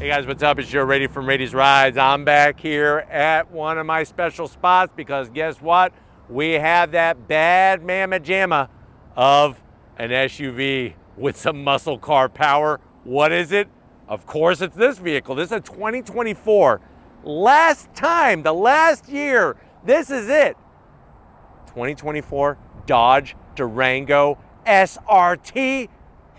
Hey guys, what's up? It's Joe Rady from Rady's Rides. I'm back here at one of my special spots because guess what? We have that bad mamma jamma of an SUV with some muscle car power. What is it? Of course, it's this vehicle. This is a 2024. The last year, this is it. 2024 Dodge Durango SRT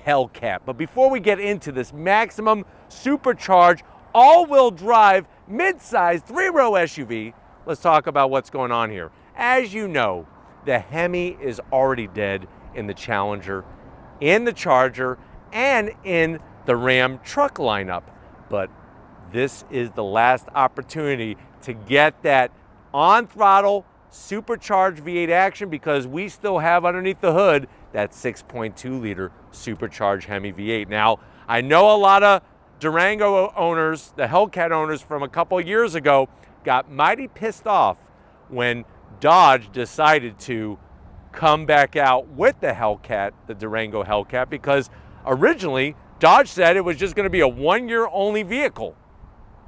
Hellcat. But before we get into this maximum supercharged, all-wheel drive, mid-size, three-row SUV, let's talk about what's going on here. As you know, the Hemi is already dead in the Challenger, in the Charger, and in the Ram truck lineup. But this is the last opportunity to get that on-throttle, supercharged V8 action because we still have underneath the hood that 6.2-liter supercharged Hemi V8. Now, I know a lot of Durango owners, the Hellcat owners from a couple years ago, got mighty pissed off when Dodge decided to come back out with the Hellcat, the Durango Hellcat, because originally Dodge said it was just going to be a one-year-only vehicle.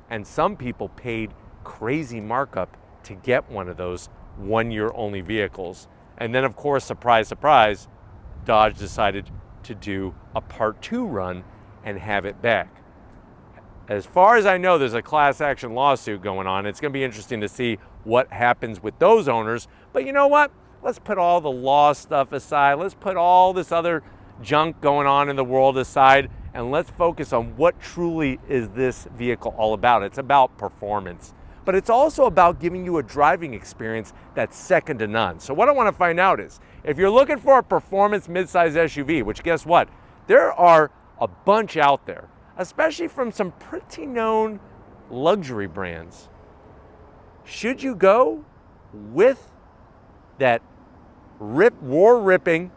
And some people paid crazy markup to get one of those one-year-only vehicles. And then, of course, surprise, surprise, Dodge decided to do a part 2 run and have it back. As far as I know, there's a class action lawsuit going on. It's going to be interesting to see what happens with those owners. But you know what? Let's put all the law stuff aside. Let's put all this other junk going on in the world aside, and let's focus on what truly is this vehicle all about. It's about performance, but it's also about giving you a driving experience that's second to none. So what I want to find out is, if you're looking for a performance midsize SUV, which guess what? There are a bunch out there, especially from some pretty known luxury brands. Should you go with that roar-ripping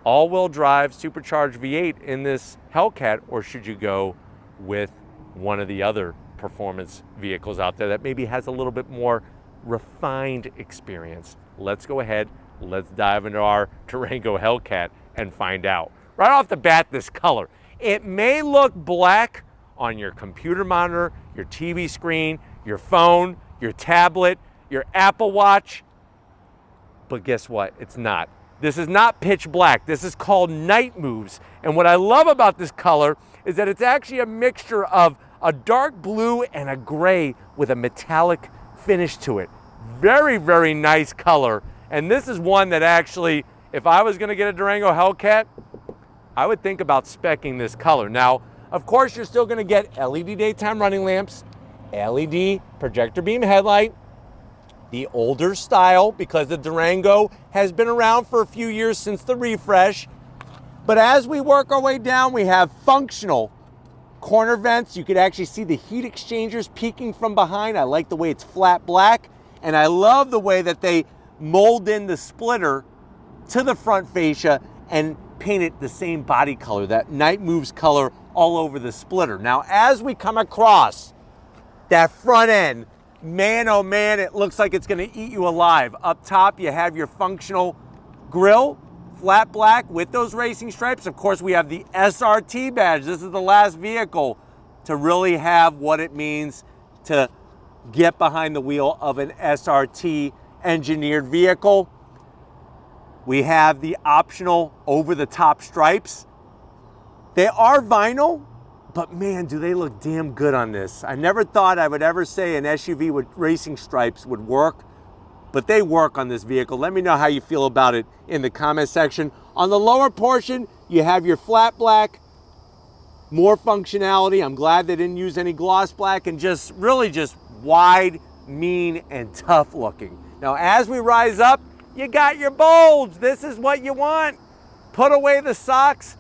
all-wheel drive supercharged V8 in this Hellcat, or should you go with one of the other performance vehicles out there that maybe has a little bit more refined experience? Let's go ahead, let's dive into our Durango Hellcat and find out. Right off the bat, this color. It may look black on your computer monitor, your TV screen, your phone, your tablet, your Apple Watch, but guess what? It's not. This is not pitch black. This is called night moves. And what I love about this color is that it's actually a mixture of a dark blue and a gray with a metallic finish to it. Very, very nice color. And this is one that actually, if I was gonna get a Durango Hellcat, I would think about speccing this color. Now, of course, you're still gonna get LED daytime running lamps, LED projector beam headlight, the older style, because the Durango has been around for a few years since the refresh. But as we work our way down, we have functional corner vents. You could actually see the heat exchangers peeking from behind. I like the way it's flat black, and I love the way that they mold in the splitter to the front fascia and paint it the same body color, that night moves color all over the splitter. Now, as we come across that front end, man, oh man, it looks like it's gonna eat you alive. Up top, you have your functional grille, flat black with those racing stripes. Of course, we have the SRT badge. This is the last vehicle to really have what it means to get behind the wheel of an SRT engineered vehicle. We have the optional over-the-top stripes. They are vinyl, but man, do they look damn good on this. I never thought I would ever say an SUV with racing stripes would work, but they work on this vehicle. Let me know how you feel about it in the comment section. On the lower portion, you have your flat black, more functionality. I'm glad they didn't use any gloss black, and just really just wide, mean, and tough looking. Now, as we rise up, you got your bulge. This is what you want. Put away the socks,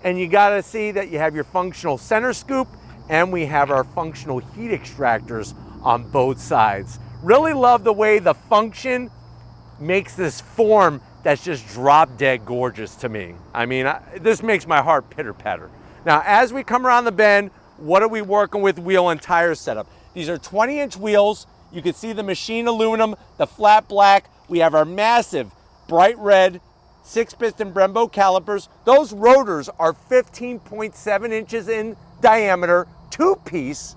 and you gotta see that you have your functional center scoop, and we have our functional heat extractors on both sides. Really love the way the function makes this form that's just drop dead gorgeous to me. I mean, this makes my heart pitter patter. Now, as we come around the bend, what are we working with wheel and tire setup? These are 20-inch wheels. You can see the machined aluminum, the flat black. We have our massive bright red 6-piston Brembo calipers. Those rotors are 15.7 inches in diameter, two-piece,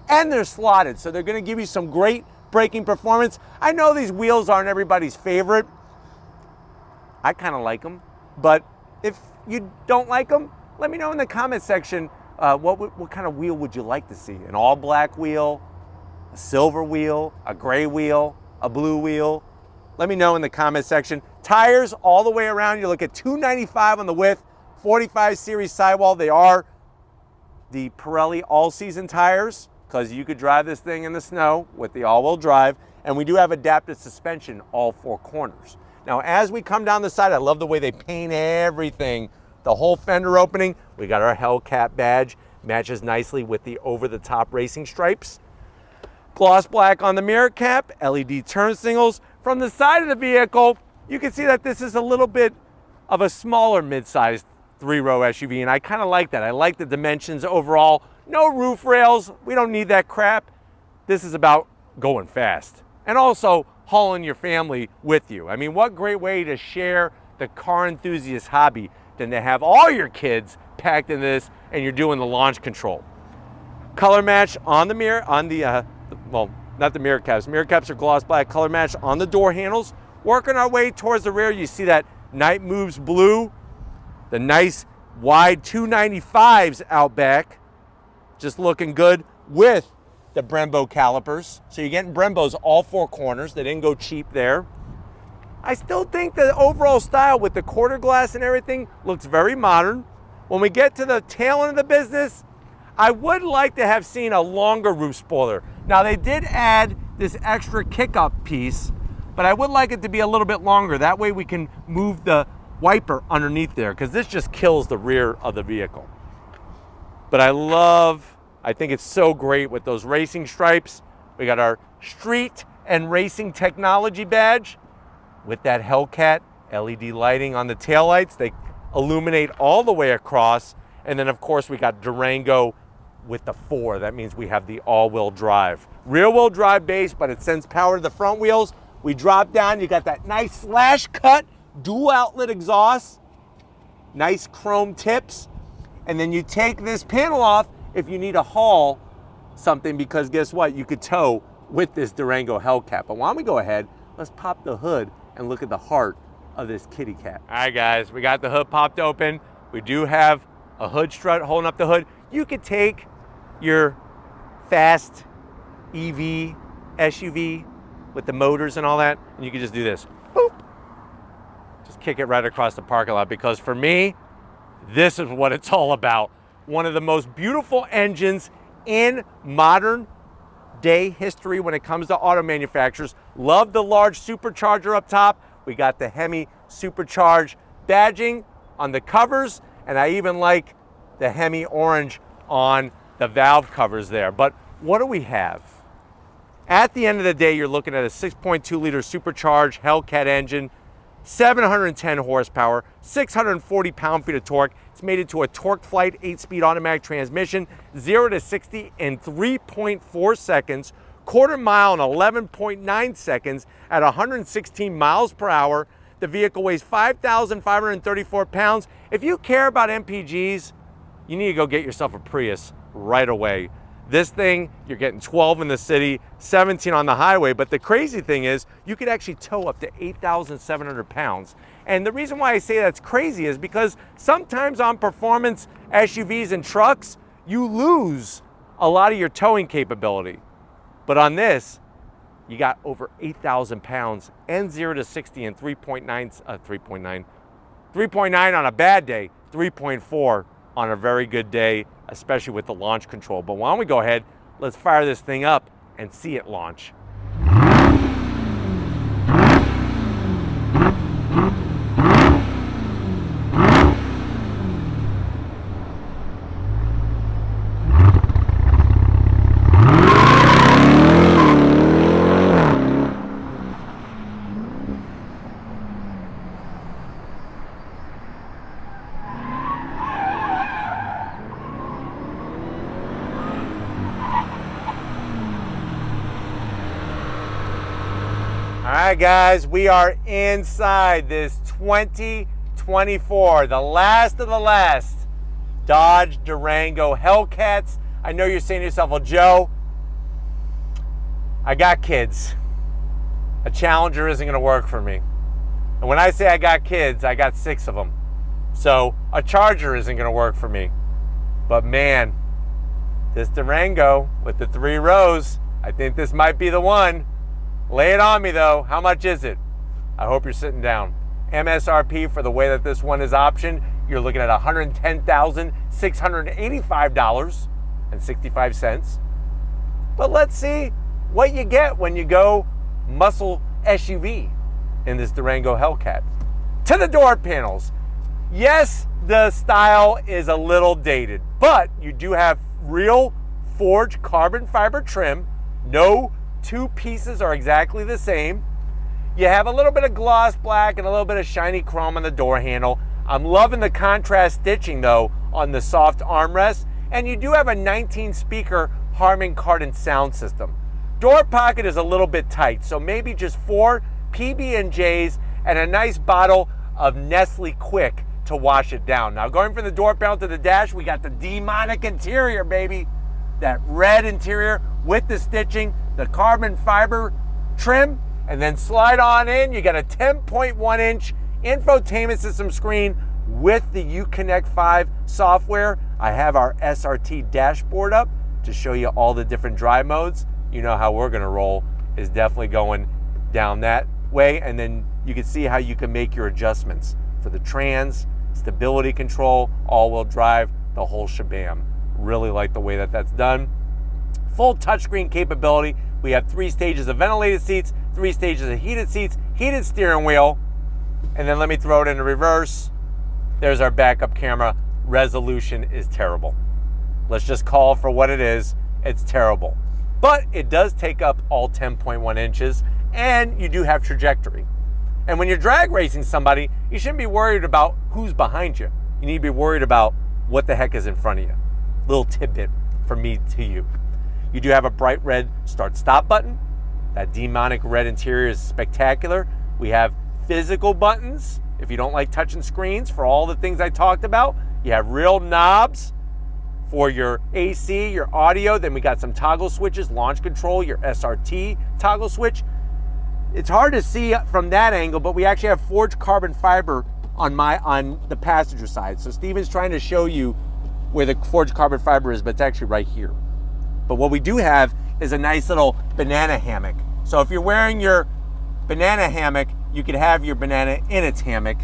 and they're slotted, so they're going to give you some great braking performance. I know these wheels aren't everybody's favorite. I kind of like them, but if you don't like them, let me know in the comment section what kind of wheel would you like to see? An all-black wheel, a silver wheel, a gray wheel, a blue wheel? Let me know in the comment section. Tires all the way around, you look at 295 on the width, 45 series sidewall. They are the Pirelli all-season tires, because you could drive this thing in the snow with the all-wheel drive, and we do have adaptive suspension all four corners. Now, as we come down the side, I love the way they paint everything. The whole fender opening, we got our Hellcat badge, matches nicely with the over-the-top racing stripes. Gloss black on the mirror cap, LED turn signals. From the side of the vehicle, you can see that this is a little bit of a smaller mid-sized three-row SUV, and I kind of like that. I like the dimensions overall. No roof rails, we don't need that crap. This is about going fast and also hauling your family with you. I mean, what great way to share the car enthusiast hobby than to have all your kids packed in this and you're doing the launch control. Color match on the mirror, on the, well, not the mirror caps. Mirror caps are gloss black. Color match on the door handles. Working our way towards the rear, you see that Night Moves blue, the nice wide 295s out back. Just looking good with the Brembo calipers. So you're getting Brembos all four corners. They didn't go cheap there. I still think the overall style with the quarter glass and everything looks very modern. When we get to the tail end of the business, I would like to have seen a longer roof spoiler. Now they did add this extra kick-up piece, but I would like it to be a little bit longer. That way we can move the wiper underneath there, because this just kills the rear of the vehicle. But I think it's so great with those racing stripes. We got our street and racing technology badge with that Hellcat LED lighting on the taillights. They illuminate all the way across. And then of course we got Durango with the 4. That means we have the all-wheel drive. Rear-wheel drive base, but it sends power to the front wheels. We drop down, you got that nice slash cut dual outlet exhaust, nice chrome tips. And then you take this panel off if you need to haul something, because guess what? You could tow with this Durango Hellcat. But why don't we go ahead, let's pop the hood and look at the heart of this kitty cat. All right guys, we got the hood popped open. We do have a hood strut holding up the hood. You could take your fast EV SUV with the motors and all that, and you could just do this. Boop. Just kick it right across the parking lot, because for me, this is what it's all about. One of the most beautiful engines in modern day history when it comes to auto manufacturers. Love the large supercharger up top. We got the Hemi Supercharged badging on the covers, and I even like the Hemi orange on the valve covers there. But what do we have? At the end of the day, you're looking at a 6.2 liter supercharged Hellcat engine, 710 horsepower, 640 pound-feet of torque. It's made into a Torque Flight 8-speed automatic transmission, 0 to 60 in 3.4 seconds, quarter mile in 11.9 seconds at 116 miles per hour. The vehicle weighs 5,534 pounds. If you care about MPGs, you need to go get yourself a Prius right away. This thing, you're getting 12 in the city, 17 on the highway, but the crazy thing is you could actually tow up to 8,700 pounds. And the reason why I say that's crazy is because sometimes on performance SUVs and trucks, you lose a lot of your towing capability. But on this, you got over 8,000 pounds and 0 to 60 in 3.9 on a bad day, 3.4 on a very good day, especially with the launch control. But why don't we go ahead, let's fire this thing up and see it launch. All right, guys, we are inside this 2024, the last of the last Dodge Durango Hellcats. I know you're saying to yourself, well, Joe, I got kids. A Challenger isn't gonna work for me. And when I say I got kids, I got 6 of them. So a Charger isn't gonna work for me. But man, this Durango with the 3 rows, I think this might be the one. Lay it on me though. How much is it? I hope you're sitting down. MSRP for the way that this one is optioned, you're looking at $110,685.65. But let's see what you get when you go muscle SUV in this Durango Hellcat. To the door panels. Yes, the style is a little dated, but you do have real forged carbon fiber trim. No 2 pieces are exactly the same. You have a little bit of gloss black and a little bit of shiny chrome on the door handle. I'm loving the contrast stitching though on the soft armrest, and you do have a 19-speaker Harman Kardon sound system. Door pocket is a little bit tight, so maybe just 4 PB&Js and a nice bottle of Nestle Quick to wash it down. Now going from the door panel to the dash, we got the demonic interior, baby. That red interior with the stitching, the carbon fiber trim, and then slide on in, you got a 10.1-inch infotainment system screen with the Uconnect 5 software. I have our SRT dashboard up to show you all the different drive modes. You know how we're gonna roll, is definitely going down that way, and then you can see how you can make your adjustments for the trans, stability control, all-wheel drive, the whole shabam. Really like the way that that's done. Full touchscreen capability. We have 3 stages of ventilated seats, 3 stages of heated seats, heated steering wheel, and then let me throw it into reverse. There's our backup camera. Resolution is terrible. Let's just call it for what it is. It's terrible. But it does take up all 10.1 inches, and you do have trajectory. And when you're drag racing somebody, you shouldn't be worried about who's behind you. You need to be worried about what the heck is in front of you. Little tidbit from me to you. You do have a bright red start-stop button. That demonic red interior is spectacular. We have physical buttons if you don't like touching screens for all the things I talked about. You have real knobs for your AC, your audio. Then we got some toggle switches, launch control, your SRT toggle switch. It's hard to see from that angle, but we actually have forged carbon fiber on the passenger side. So Steven's trying to show you where the forged carbon fiber is, but it's actually right here. But what we do have is a nice little banana hammock. So if you're wearing your banana hammock, you could have your banana in its hammock.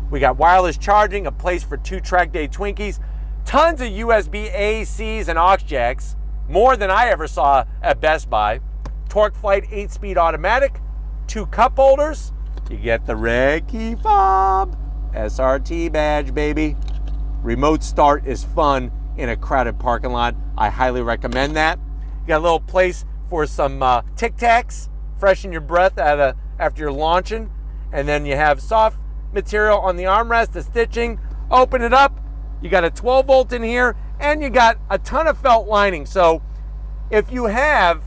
We got wireless charging, a place for 2 track day Twinkies, tons of USB-A, Cs, and aux jacks, more than I ever saw at Best Buy. Torque Flight 8-speed automatic, 2 cup holders. You get the red key fob, SRT badge, baby. Remote start is fun in a crowded parking lot. I highly recommend that. You got a little place for some Tic Tacs, freshen your breath after you're launching. And then you have soft material on the armrest, the stitching. Open it up. You got a 12 volt in here, and you got a ton of felt lining. So if you have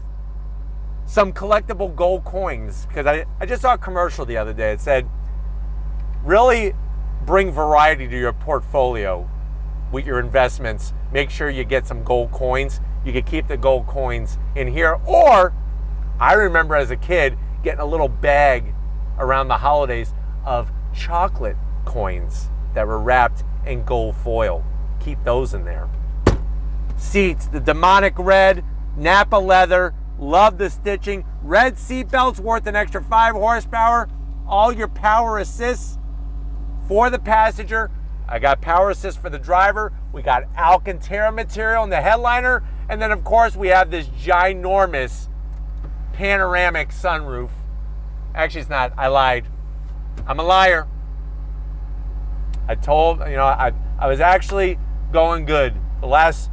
some collectible gold coins, because I just saw a commercial the other day. It said, really bring variety to your portfolio with your investments. Make sure you get some gold coins. You can keep the gold coins in here. Or I remember as a kid getting a little bag around the holidays of chocolate coins that were wrapped in gold foil. Keep those in there. Seats, the demonic red, Napa leather. Love the stitching. Red seat belts worth an extra 5 horsepower. All your power assists for the passenger. I got power assist for the driver. We got Alcantara material in the headliner. And then of course we have this ginormous panoramic sunroof. Actually it's not, I lied. I'm a liar. I was actually going good. The last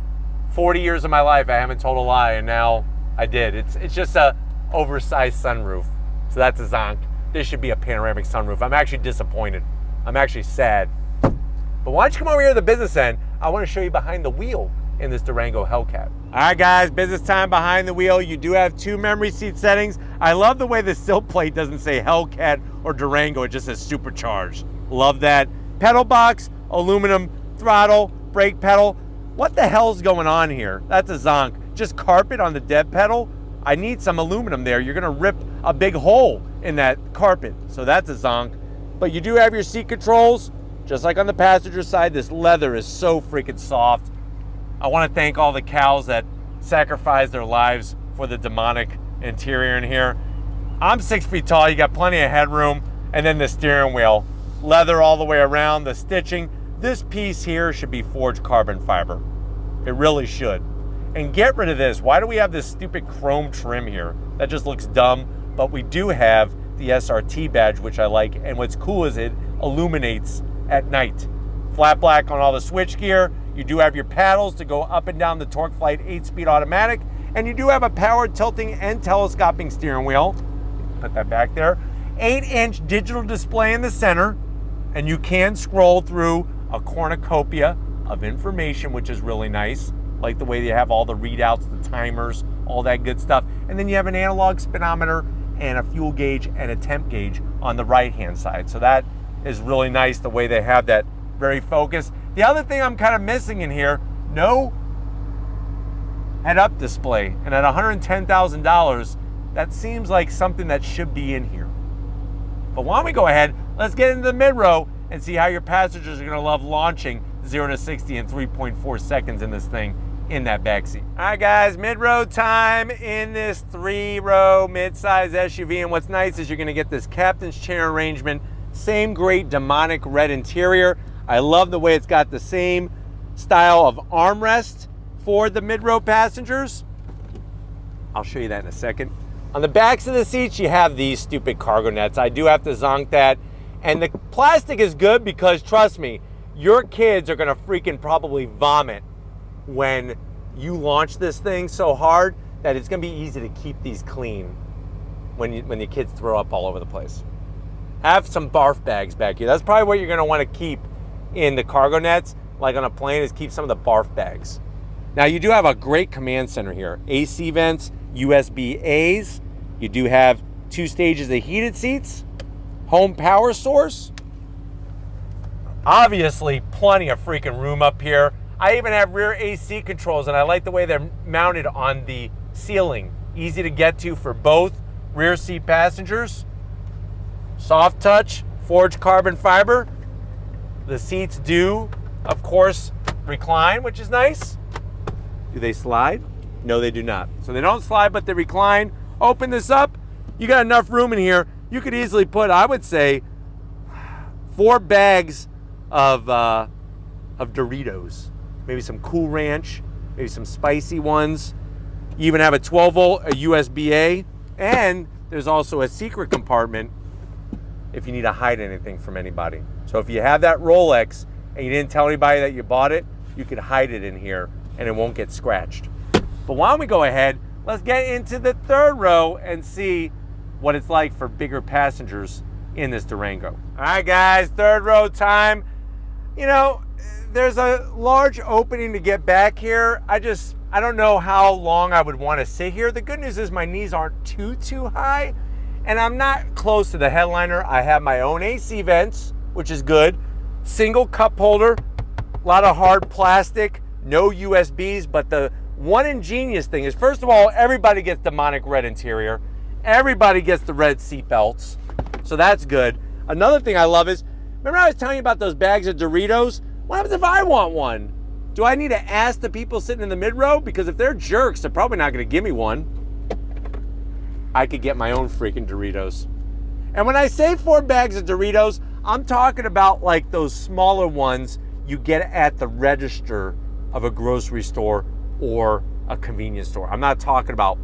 40 years of my life I haven't told a lie, and now I did. It's just a oversized sunroof. So that's a zonk. This should be a panoramic sunroof. I'm actually disappointed. I'm actually sad. But why don't you come over here to the business end? I want to show you behind the wheel in this Durango Hellcat. All right, guys, business time behind the wheel. You do have 2 memory seat settings. I love the way the sill plate doesn't say Hellcat or Durango. It just says Supercharged. Love that. Pedal box, aluminum throttle, brake pedal. What the hell's going on here? That's a zonk. Just carpet on the dead pedal? I need some aluminum there. You're gonna rip a big hole in that carpet. So that's a zonk. But you do have your seat controls. Just like on the passenger side, this leather is so freaking soft. I wanna thank all the cows that sacrificed their lives for the demonic interior in here. I'm 6 feet tall, you got plenty of headroom, and then the steering wheel. Leather all the way around, the stitching. This piece here should be forged carbon fiber. It really should. And get rid of this. Why do we have this stupid chrome trim here? That just looks dumb, but we do have the SRT badge, which I like, and what's cool is it illuminates at night. Flat black on all the switch gear. You do have your paddles to go up and down the TorqueFlite 8-speed automatic, and you do have a powered tilting and telescoping steering wheel. Put that back there. 8-inch digital display in the center, and you can scroll through a cornucopia of information, which is really nice. Like the way they have all the readouts, the timers, all that good stuff. And then you have an analog speedometer and a fuel gauge and a temp gauge on the right-hand side. So that is really nice, the way they have that very focused. The other thing I'm kind of missing in here, no head-up display. And at $110,000, that seems like something that should be in here. But why don't we go ahead, let's get into the mid-row and see how your passengers are gonna love launching 0 to 60 in 3.4 seconds in this thing in that backseat. All right guys, mid-row time in this 3-row mid-size SUV. And what's nice is you're gonna get this captain's chair arrangement, same great demonic red interior. I love the way it's got the same style of armrest for the mid-row passengers. I'll show you that in a second. On the backs of the seats, you have these stupid cargo nets. I do have to zonk that. And the plastic is good because, trust me, your kids are gonna freaking probably vomit when you launch this thing so hard that it's gonna be easy to keep these clean when your kids throw up all over the place. Have some barf bags back here. That's probably what you're gonna wanna keep in the cargo nets, like on a plane, is keep some of the barf bags. Now you do have a great command center here. AC vents, USB A's. You do have 2 stages of heated seats. Home power source. Obviously, plenty of freaking room up here. I even have rear AC controls, and I like the way they're mounted on the ceiling. Easy to get to for both rear seat passengers. Soft touch, forged carbon fiber. The seats do, of course, recline, which is nice. Do they slide? No, they do not. So they don't slide, but they recline. Open this up. You got enough room in here. You could easily put, I would say, 4 bags of Doritos. Maybe some Cool Ranch, maybe some spicy ones. You even have a 12-volt, a USB-A, and there's also a secret compartment if you need to hide anything from anybody. So if you have that Rolex and you didn't tell anybody that you bought it, you could hide it in here and it won't get scratched. But why don't we go ahead, let's get into the 3rd row and see what it's like for bigger passengers in this Durango. All right guys, 3rd row time. You know, there's a large opening to get back here. I don't know how long I would want to sit here. The good news is my knees aren't too high, and I'm not close to the headliner. I have my own AC vents, which is good. Single cup holder, a lot of hard plastic, no USBs, but the one ingenious thing is, first of all, everybody gets demonic red interior. Everybody gets the red seat belts, so that's good. Another thing I love is, remember I was telling you about those bags of Doritos? What happens if I want one? Do I need to ask the people sitting in the mid-row? Because if they're jerks, they're probably not gonna give me one. I could get my own freaking Doritos. And when I say 4 bags of Doritos, I'm talking about like those smaller ones you get at the register of a grocery store or a convenience store. I'm not talking about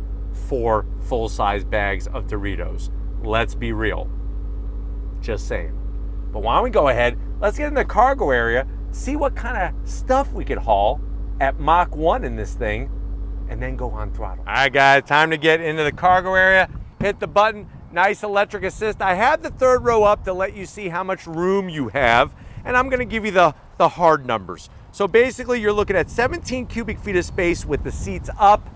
4 full-size bags of Doritos. Let's be real. Just saying. But why don't we go ahead, let's get in the cargo area, see what kind of stuff we could haul at Mach 1 in this thing, and then go on throttle. All right guys, time to get into the cargo area. Hit the button, nice electric assist. I have the 3rd row up to let you see how much room you have, and I'm gonna give you the hard numbers. So basically you're looking at 17 cubic feet of space with the seats up.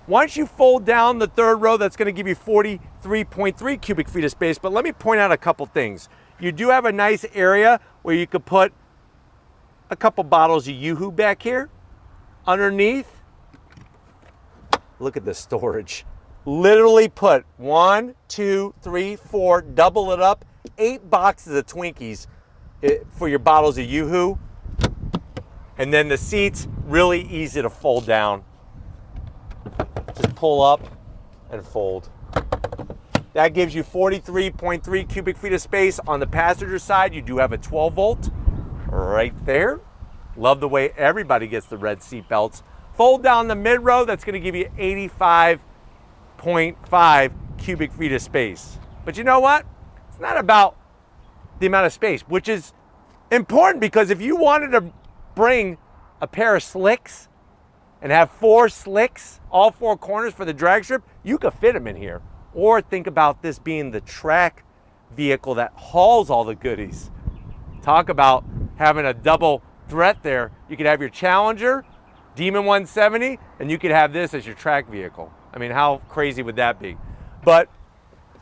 Once you fold down the 3rd row, that's gonna give you 43.3 cubic feet of space. But let me point out a couple things. You do have a nice area where you could put a couple bottles of Yoo-Hoo back here. underneath, look at the storage. Literally put 1, 2, 3, 4, double it up, 8 boxes of Twinkies for your bottles of Yoo-Hoo. And then the seats, really easy to fold down. Just pull up and fold. That gives you 43.3 cubic feet of space. On the passenger side, you do have a 12 volt right there. Love the way everybody gets the red seat belts. Fold down the mid row, that's gonna give you 85.5 cubic feet of space. But you know what? It's not about the amount of space, which is important, because if you wanted to bring a pair of slicks and have 4 slicks, all 4 corners for the drag strip, you could fit them in here. Or think about this being the track vehicle that hauls all the goodies. Talk about having a double threat there. You could have your Challenger, Demon 170, and you could have this as your track vehicle. I mean, how crazy would that be? But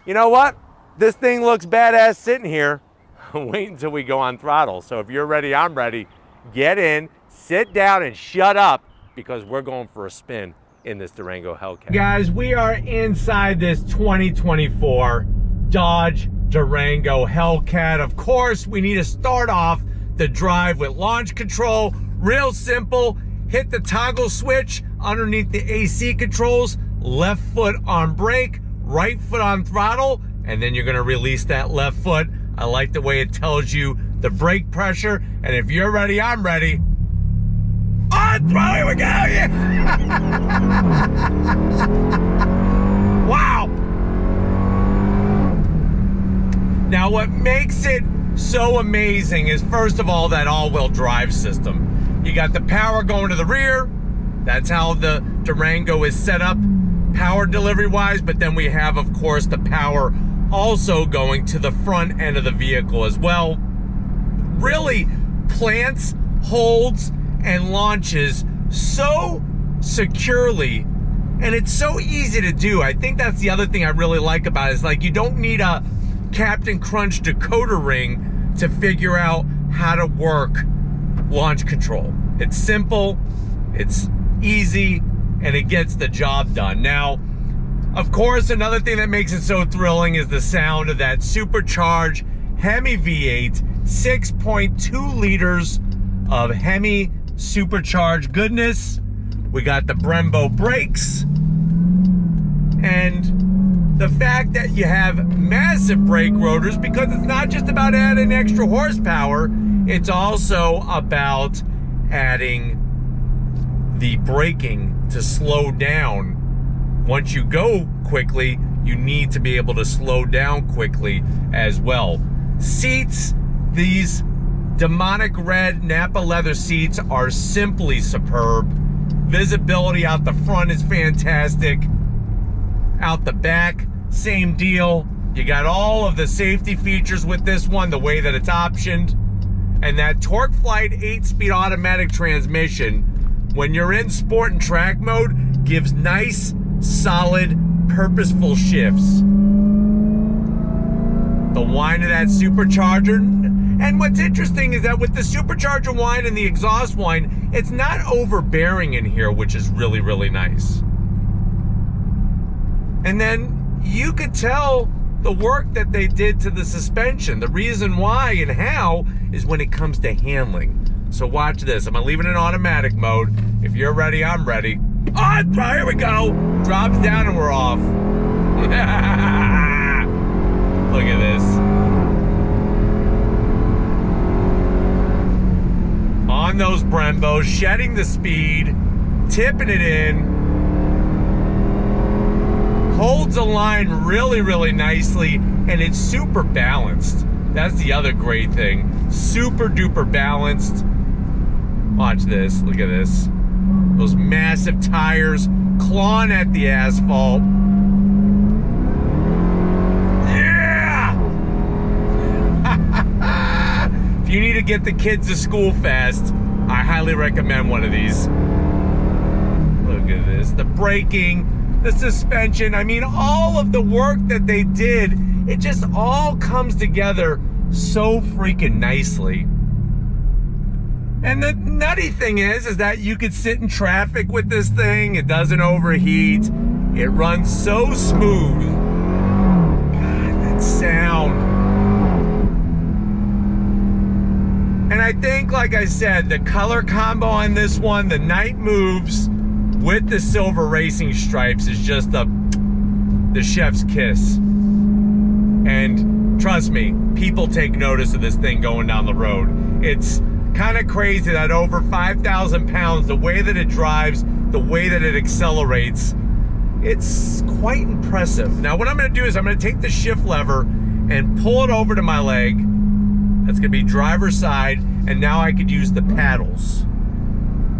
you know what? This thing looks badass sitting here. Wait until we go on throttle. So if you're ready, I'm ready. Get in, sit down, and shut up, because we're going for a spin in this Durango Hellcat. Guys, we are inside this 2024 Dodge Durango Hellcat. Of course, we need to start off the drive with launch control. Real simple. Hit the toggle switch underneath the AC controls. Left foot on brake, right foot on throttle, and then you're gonna release that left foot. I like the way it tells you the brake pressure. And if you're ready, I'm ready. On throttle, here we go, yeah! Wow! Now what makes it so amazing is, first of all, that all-wheel drive system. You got the power going to the rear. That's how the Durango is set up, power delivery-wise, but then we have, of course, the power also going to the front end of the vehicle as well. Really plants, holds, and launches so securely, and it's so easy to do. I think that's the other thing I really like about it, is like, you don't need a Captain Crunch decoder ring to figure out how to work launch control. It's simple, it's easy, and it gets the job done. Now, of course, another thing that makes it so thrilling is the sound of that supercharged Hemi V8, 6.2 liters of Hemi supercharged goodness. We got the Brembo brakes, and the fact that you have massive brake rotors, because it's not just about adding extra horsepower, it's also about adding the braking to slow down. Once you go quickly, you need to be able to slow down quickly as well. Seats, these demonic red Napa leather seats are simply superb. Visibility out the front is fantastic. Out the back, same deal. You got all of the safety features with this one, the way that it's optioned. And that TorqueFlite 8-speed automatic transmission, when you're in sport and track mode, gives nice, solid, purposeful shifts. The whine of that supercharger. And what's interesting is that with the supercharger whine and the exhaust whine, it's not overbearing in here, which is really, really nice. And then you could tell the work that they did to the suspension. The reason why and how is when it comes to handling. So watch this. I'm gonna leave it in automatic mode. If you're ready, I'm ready. Oh, here we go. Drops down and we're off. Look at this. On those Brembos, shedding the speed, tipping it in. Holds the line really, really nicely, and it's super balanced. That's the other great thing. Super duper balanced. Watch this, look at this. Those massive tires clawing at the asphalt. Yeah! If you need to get the kids to school fast, I highly recommend one of these. Look at this, the braking, the suspension, I mean, all of the work that they did, it just all comes together so freaking nicely. And the nutty thing is that you could sit in traffic with this thing. It doesn't overheat. It runs so smooth. God, that sound. And I think, like I said, the color combo on this one, the night moves with the silver racing stripes, is just the chef's kiss. And trust me, people take notice of this thing going down the road. It's kind of crazy that over 5,000 pounds, the way that it drives, the way that it accelerates, it's quite impressive. Now what I'm going to do is I'm going to take the shift lever and pull it over to my leg. That's going to be driver's side, and now I could use the paddles.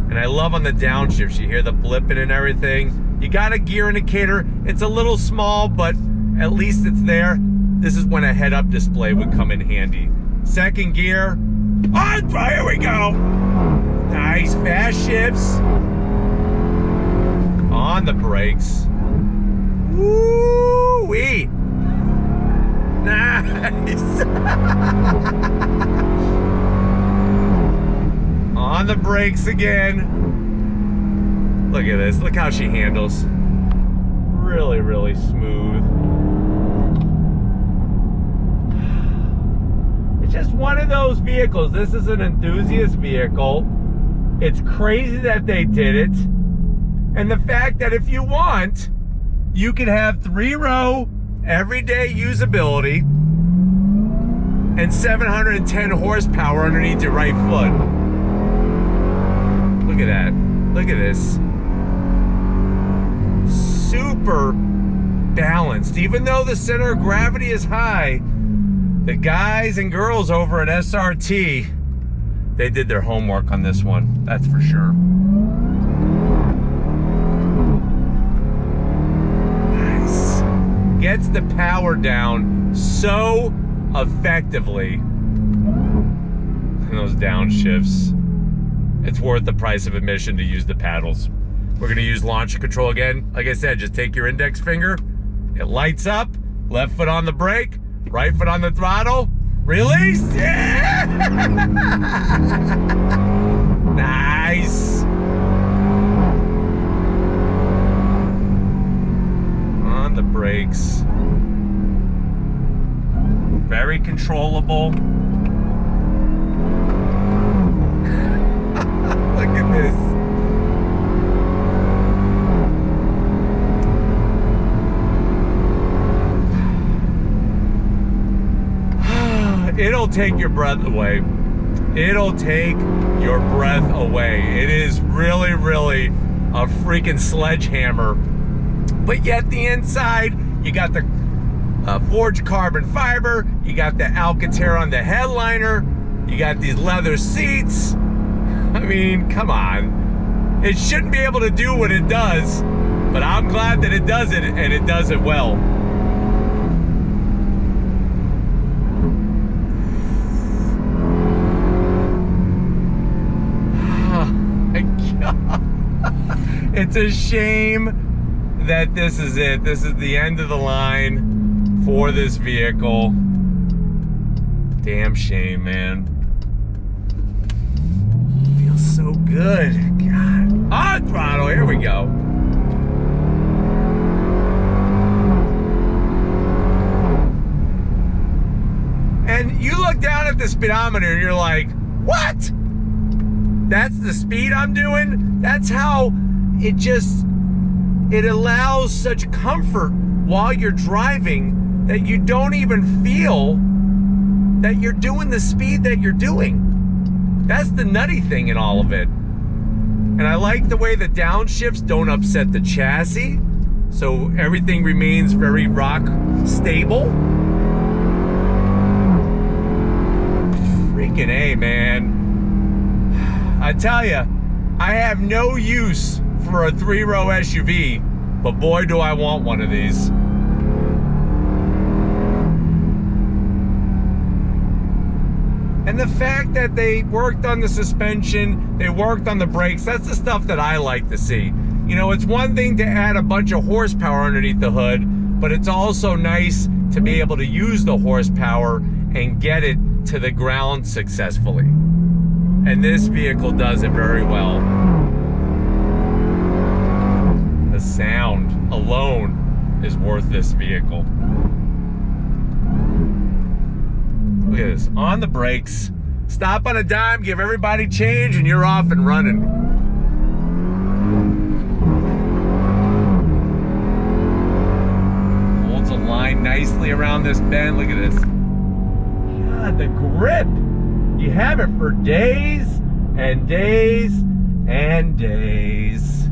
And I love on the downshift, you hear the blipping and everything. You got a gear indicator. It's a little small, but at least it's there. This is when a head-up display would come in handy. Second gear. Oh, here we go. Nice, fast shifts. On the brakes. Woo-wee. Nice. On the brakes again. Look at this. Look how she handles. Really, really smooth. It's just one of those vehicles. This is an enthusiast vehicle. It's crazy that they did it. And the fact that if you want, you can have 3-row everyday usability and 710 horsepower underneath your right foot. Look at that. Look at this. Super balanced. Even though the center of gravity is high, the guys and girls over at SRT, they did their homework on this one. That's for sure. Nice. Gets the power down so effectively. And those downshifts. It's worth the price of admission to use the paddles. We're gonna use launch control again. Like I said, just take your index finger. It lights up. Left foot on the brake. Right foot on the throttle. Release. Yeah! Nice. On the brakes. Very controllable. Look at this. It'll take your breath away. It'll take your breath away. It is really, really a freaking sledgehammer. But yet the inside, you got the forged carbon fiber, you got the Alcantara on the headliner, you got these leather seats. I mean, come on. It shouldn't be able to do what it does, but I'm glad that it does it, and it does it well. It's a shame that this is it. This is the end of the line for this vehicle. Damn shame, man. Feels so good. God. On throttle, here we go. And you look down at the speedometer and you're like, what? That's the speed I'm doing? That's how it allows such comfort while you're driving that you don't even feel that you're doing the speed that you're doing. That's the nutty thing in all of it. And I like the way the downshifts don't upset the chassis, so everything remains very rock stable. Freaking A, man. I tell you, I have no use for a 3-row SUV, but boy do I want one of these. And the fact that they worked on the suspension, they worked on the brakes, that's the stuff that I like to see. You know, it's one thing to add a bunch of horsepower underneath the hood, but it's also nice to be able to use the horsepower and get it to the ground successfully. And this vehicle does it very well. The sound alone is worth this vehicle. Look at this, on the brakes, stop on a dime, give everybody change, and you're off and running. Holds a line nicely around this bend, look at this. God, the grip. You have it for days and days and days.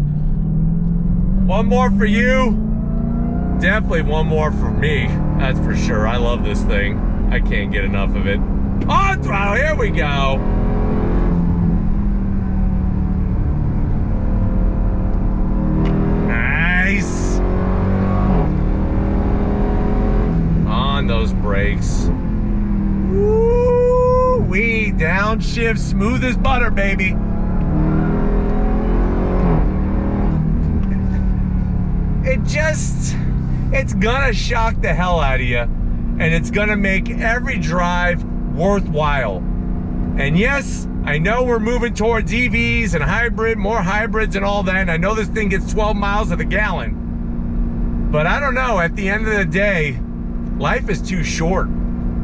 One more for you. Definitely one more for me, that's for sure. I love this thing. I can't get enough of it. On throttle, here we go. Nice. On those brakes. Woo-wee, downshift, smooth as butter, baby. It's gonna shock the hell out of you, and it's gonna make every drive worthwhile. And yes, I know we're moving towards EVs and hybrid, more hybrids and all that, and I know this thing gets 12 miles to the gallon. But I don't know, at the end of the day, life is too short.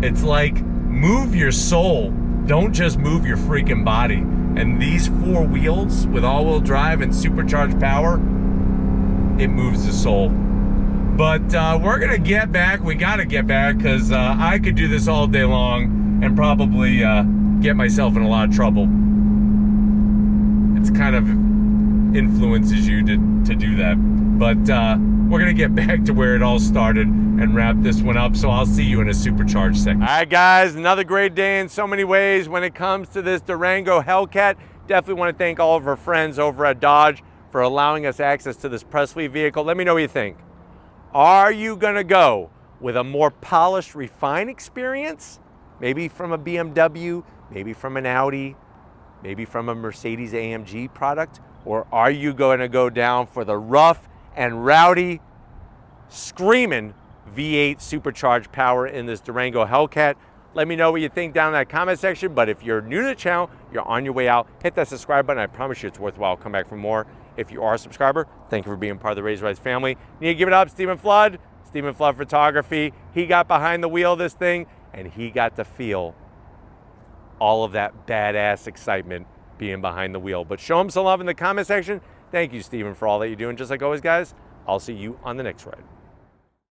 It's like, move your soul, don't just move your freaking body. And these four wheels with all-wheel drive and supercharged power, it moves the soul. But we're gonna get back, we gotta get back, because I could do this all day long and probably get myself in a lot of trouble. It's kind of influences you to do that. But we're gonna get back to where it all started and wrap this one up, so I'll see you in a supercharged second. All right guys, another great day in so many ways when it comes to this Durango Hellcat. Definitely want to thank all of our friends over at Dodge for allowing us access to this press fleet vehicle. Let me know what you think. Are you gonna go with a more polished, refined experience? Maybe from a BMW, maybe from an Audi, maybe from a Mercedes AMG product? Or are you gonna go down for the rough and rowdy, screaming V8 supercharged power in this Durango Hellcat? Let me know what you think down in that comment section. But if you're new to the channel, you're on your way out, hit that subscribe button. I promise you it's worthwhile. Come back for more. If you are a subscriber, thank you for being part of the Raise Rides family. Need to give it up, Stephen Flood Photography. He got behind the wheel of this thing, and he got to feel all of that badass excitement being behind the wheel. But show him some love in the comment section. Thank you, Stephen, for all that you do. And just like always, guys, I'll see you on the next ride.